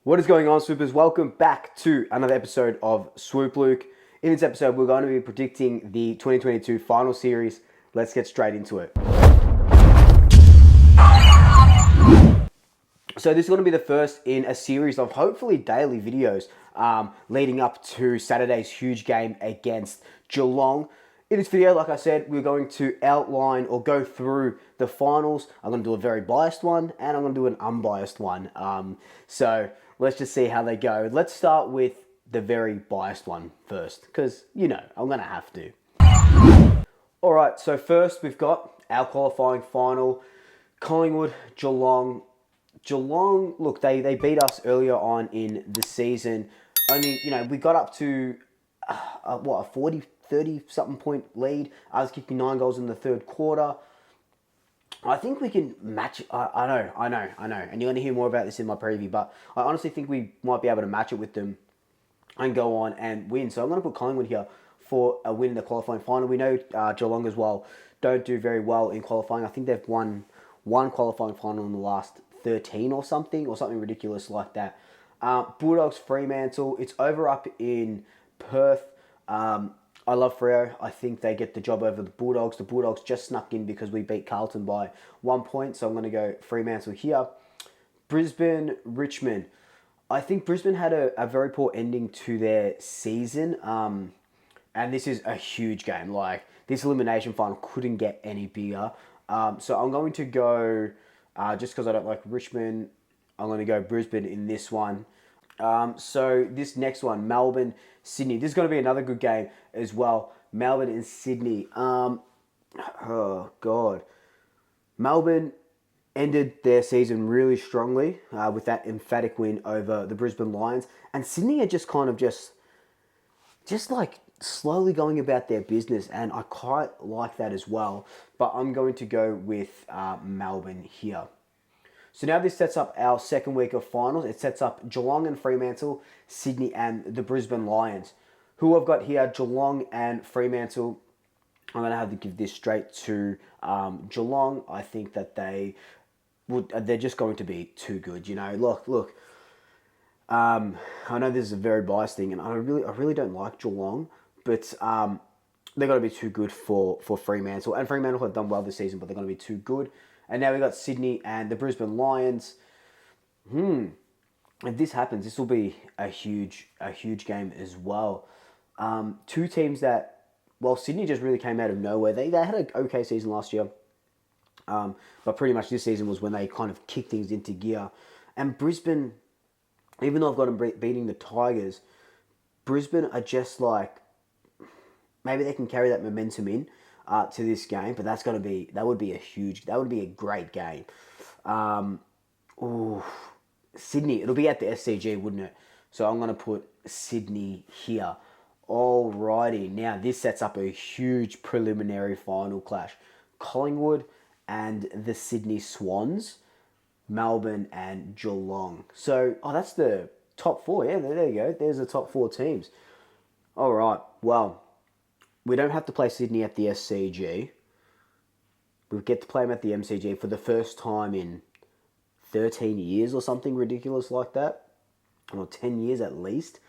What is going on, Swoopers? Welcome back to another episode of Swoop Luke. In this episode, we're going to be predicting the 2022 final series. Let's get straight into it. So this is going to be the first in a series of hopefully daily videos leading up to Saturday's huge game against Geelong. In this video, like I said, we're going to outline or go through the finals. I'm going to do a very biased one and I'm going to do an unbiased one. So let's just see how they go. Let's start with the very biased one first because, you know, I'm going to have to. All right, so first we've got our qualifying final. Collingwood, Geelong. Geelong, look, they beat us earlier on in the season. Only, you know, we got up to, a 40, 30-something point lead. I was kicking 9 goals in the third quarter. I think we can match it. I know. And you're going to hear more about this in my preview, but I honestly think we might be able to match it with them and go on and win. So I'm going to put Collingwood here for a win in the qualifying final. We know Geelong as well don't do very well in qualifying. I think they've won one qualifying final in the last 13 or something ridiculous like that. Bulldogs, Fremantle. It's over up in Perth. I love Freo. I think they get the job over the Bulldogs. The Bulldogs just snuck in because we beat Carlton by 1 point. So I'm going to go Fremantle here. Brisbane, Richmond. I think Brisbane had a very poor ending to their season. And this is a huge game. Like, this elimination final couldn't get any bigger. So I'm going to go, just because I don't like Richmond, I'm going to go Brisbane in this one. So this next one, Melbourne, Sydney. This is going to be another good game as well. Melbourne and Sydney. Oh, God. Melbourne ended their season really strongly with that emphatic win over the Brisbane Lions. And Sydney are just kind of just like slowly going about their business. And I quite like that as well. But I'm going to go with Melbourne here. So now this sets up our second week of finals. It sets up Geelong and Fremantle, Sydney and the Brisbane Lions. Who I've got here, Geelong and Fremantle. I'm going to have to give this straight to Geelong. I think that they're just going to be too good. You know, look. I know this is a very biased thing, and I really don't like Geelong, but they're going to be too good for Fremantle. And Fremantle have done well this season, but they're going to be too good. And now we've got Sydney and the Brisbane Lions. If this happens, this will be a huge game as well. Two teams that, well, Sydney just really came out of nowhere. They had an okay season last year. But pretty much this season was when they kind of kicked things into gear. And Brisbane, even though I've got them beating the Tigers, Brisbane are just like, maybe they can carry that momentum in to this game, but that would be a great game. Sydney, it'll be at the SCG, wouldn't it? So I'm going to put Sydney here. Alrighty, now this sets up a huge preliminary final clash. Collingwood and the Sydney Swans, Melbourne and Geelong. So, that's the top four. Yeah, there you go. There's the top four teams. All right, well, we don't have to play Sydney at the SCG. We get to play them at the MCG for the first time in 13 years or something ridiculous like that. Or 10 years at least.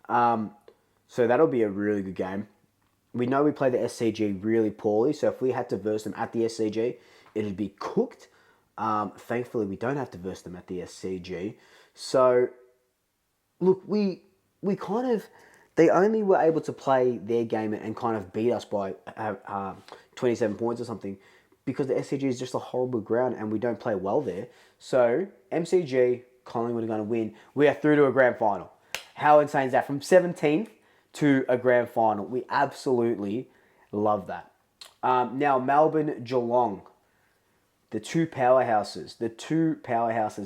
So that'll be a really good game. We know we play the SCG really poorly, so if we had to verse them at the SCG, it'd be cooked. Thankfully, we don't have to verse them at the SCG. So, look, we kind of... They only were able to play their game and kind of beat us by 27 points or something because the SCG is just a horrible ground and we don't play well there. So, MCG, Collingwood are going to win. We are through to a grand final. How insane is that? From 17th to a grand final. We absolutely love that. Now, Melbourne, Geelong. The two powerhouses.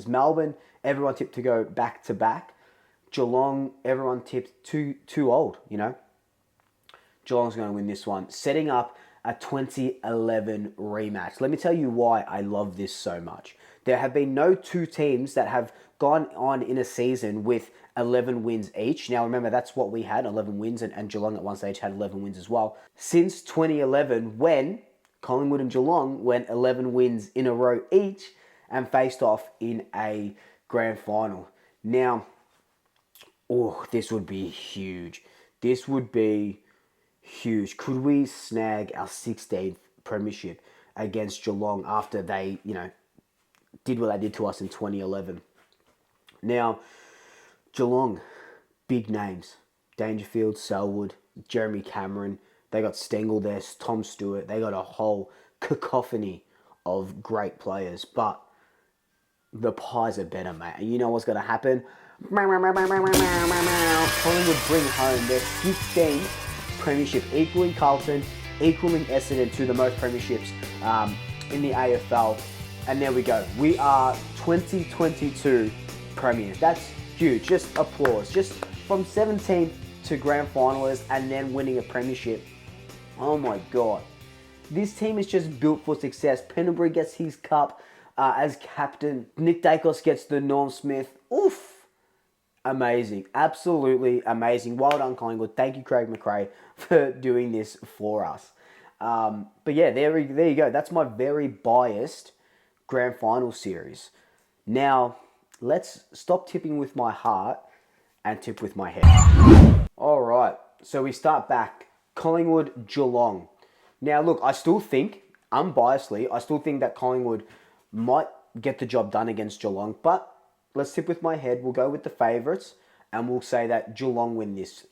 Melbourne, everyone tipped to go back-to-back. Geelong, everyone tipped too old, you know. Geelong's going to win this one. Setting up a 2011 rematch. Let me tell you why I love this so much. There have been no two teams that have gone on in a season with 11 wins each. Now, remember, that's what we had, 11 wins, and Geelong at one stage had 11 wins as well. Since 2011, when Collingwood and Geelong went 11 wins in a row each and faced off in a grand final. Now, Oh, this would be huge. This would be huge. Could we snag our 16th premiership against Geelong after they, did what they did to us in 2011? Now, Geelong, big names. Dangerfield, Selwood, Jeremy Cameron. They got Stengel there, Tom Stewart. They got a whole cacophony of great players. But the Pies are better, mate. And you know what's going to happen? Collingwood bring home their 16th premiership, equaling Carlton, equaling Essendon to the most premierships in the AFL. And there we go. We are 2022 premiers. That's huge. Just applause. Just from 17th to grand finalists and then winning a premiership. Oh my God. This team is just built for success. Pendlebury gets his cup as captain. Nick Dacos gets the Norm Smith. Oof. Amazing. Absolutely amazing. Well done, Collingwood. Thank you, Craig McRae, for doing this for us. But yeah, there you go. That's my very biased grand final series. Now, let's stop tipping with my heart and tip with my head. All right. So we start back. Collingwood, Geelong. Now, look, I still think, unbiasedly, I still think that Collingwood might get the job done against Geelong, but let's tip with my head. We'll go with the favourites, and we'll say that Geelong win this,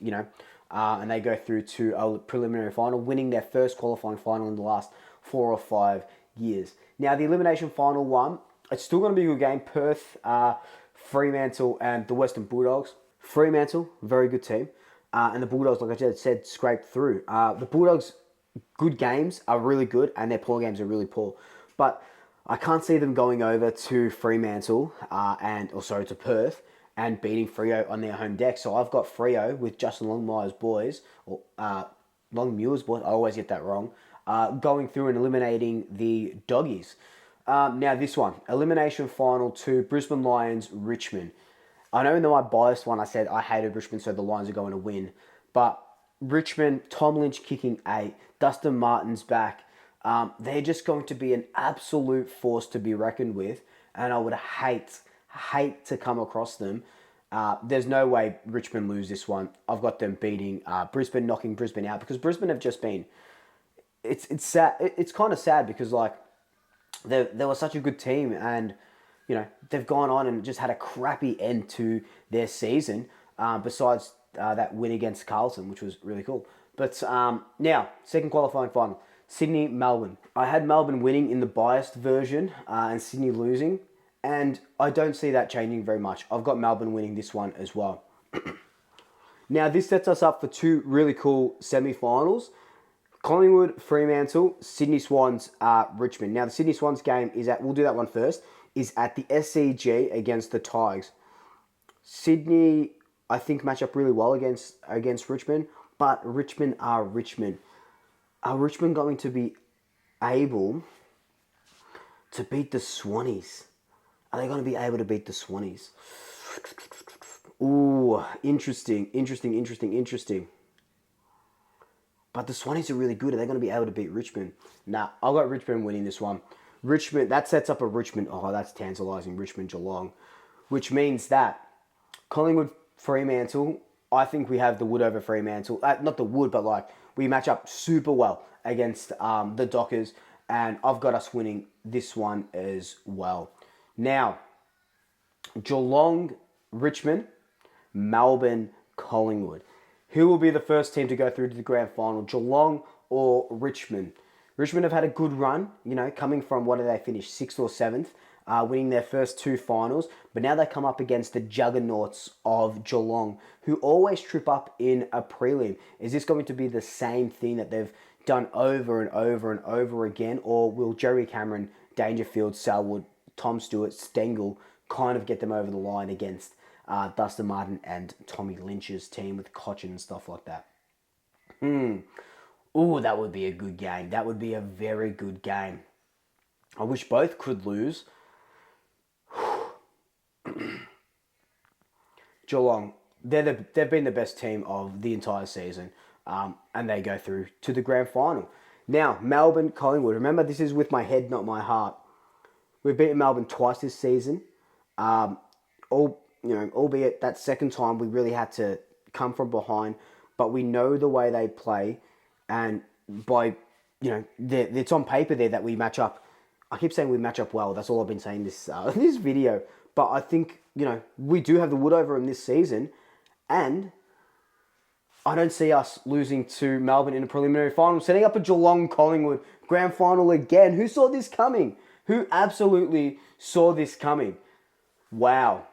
and they go through to a preliminary final, winning their first qualifying final in the last 4 or 5 years. Now, the elimination final one, it's still going to be a good game. Perth, Fremantle, and the Western Bulldogs. Fremantle, very good team. And the Bulldogs, like I just said, scraped through. The Bulldogs' good games are really good, and their poor games are really poor. But I can't see them going over to Fremantle, to Perth, and beating Freo on their home deck. So I've got Freo with Justin Longmuir's boys, or Longmuir's boys, I always get that wrong, going through and eliminating the Doggies. Now this one, elimination final to Brisbane Lions, Richmond. I know in my biased one I said I hated Richmond, so the Lions are going to win. But Richmond, Tom Lynch kicking 8, Dustin Martin's back. They're just going to be an absolute force to be reckoned with, and I would hate to come across them. There's no way Richmond lose this one. I've got them beating Brisbane, knocking Brisbane out, because Brisbane have just been. It's sad. It's kind of sad because they were such a good team, and they've gone on and just had a crappy end to their season. Besides that win against Carlton, which was really cool. But now, second qualifying final. Sydney, Melbourne. I had Melbourne winning in the biased version and Sydney losing. And I don't see that changing very much. I've got Melbourne winning this one as well. Now, this sets us up for 2 really cool semi-finals. Collingwood, Fremantle, Sydney Swans, Richmond. Now, the Sydney Swans game we'll do that one first, is at the SCG against the Tigers. Sydney, I think, match up really well against Richmond, but Richmond are Richmond. Are Richmond going to be able to beat the Swannies? Are they going to be able to beat the Swannies? Ooh, interesting. But the Swannies are really good. Are they going to be able to beat Richmond? Nah, I've got Richmond winning this one. Richmond, that sets up a Richmond. Oh, that's tantalising. Richmond, Geelong. Which means that Collingwood, Fremantle, I think we have the wood over Fremantle. Not the wood, but we match up super well against the Dockers. And I've got us winning this one as well. Now, Geelong, Richmond, Melbourne, Collingwood. Who will be the first team to go through to the grand final? Geelong or Richmond? Richmond have had a good run, coming from, what did they finish, 6th or 7th, winning their first 2 finals. But now they come up against the juggernauts of Geelong, who always trip up in a prelim. Is this going to be the same thing that they've done over and over and over again? Or will Jeremy Cameron, Dangerfield, Selwood, Tom Stewart, Stengel kind of get them over the line against Dustin Martin and Tommy Lynch's team with Cochin and stuff like that? Ooh, that would be a good game. That would be a very good game. I wish both could lose. Geelong, they've been the best team of the entire season, and they go through to the grand final. Now, Melbourne, Collingwood. Remember, this is with my head, not my heart. We've beaten Melbourne twice this season. albeit that second time we really had to come from behind, but we know the way they play, and by, it's on paper there that we match up. I keep saying we match up well. That's all I've been saying this this video. But I think, we do have the wood over them this season, and I don't see us losing to Melbourne in a preliminary final, setting up a Geelong Collingwood grand final again. Who saw this coming? Who absolutely saw this coming? Wow.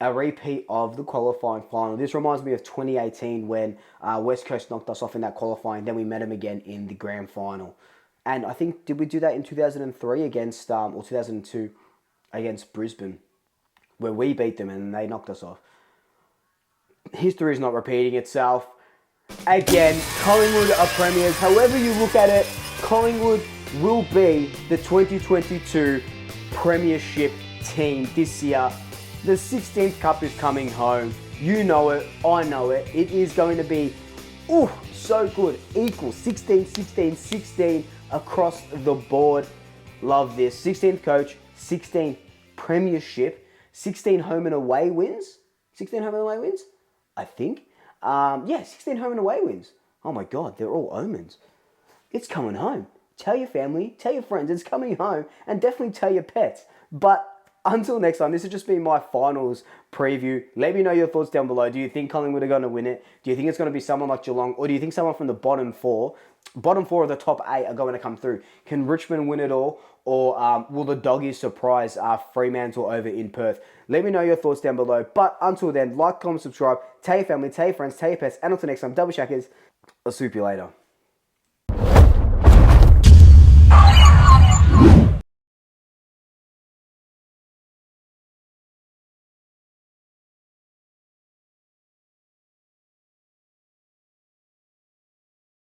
A repeat of the qualifying final. This reminds me of 2018 when West Coast knocked us off in that qualifying. Then we met them again in the grand final. And I think, did we do that in 2003 against, or 2002 against Brisbane, where we beat them and they knocked us off? History is not repeating itself. Again, Collingwood are premiers. However you look at it, Collingwood will be the 2022 premiership team this year. The 16th Cup is coming home. You know it. I know it. It is going to be, so good. Equal 16, 16, 16 across the board. Love this. 16th coach, 16th premiership, 16 home and away wins. 16 home and away wins, I think. 16 home and away wins. Oh my God, they're all omens. It's coming home. Tell your family, tell your friends, it's coming home, and definitely tell your pets. But until next time, this has just been my finals preview. Let me know your thoughts down below. Do you think Collingwood are going to win it? Do you think it's going to be someone like Geelong? Or do you think someone from the bottom four of the top 8 are going to come through? Can Richmond win it all? Or will the Doggies surprise Fremantle over in Perth? Let me know your thoughts down below. But until then, like, comment, subscribe, tell your family, tell your friends, tell your pets. And until next time, Double Shackers, I'll swoop you later.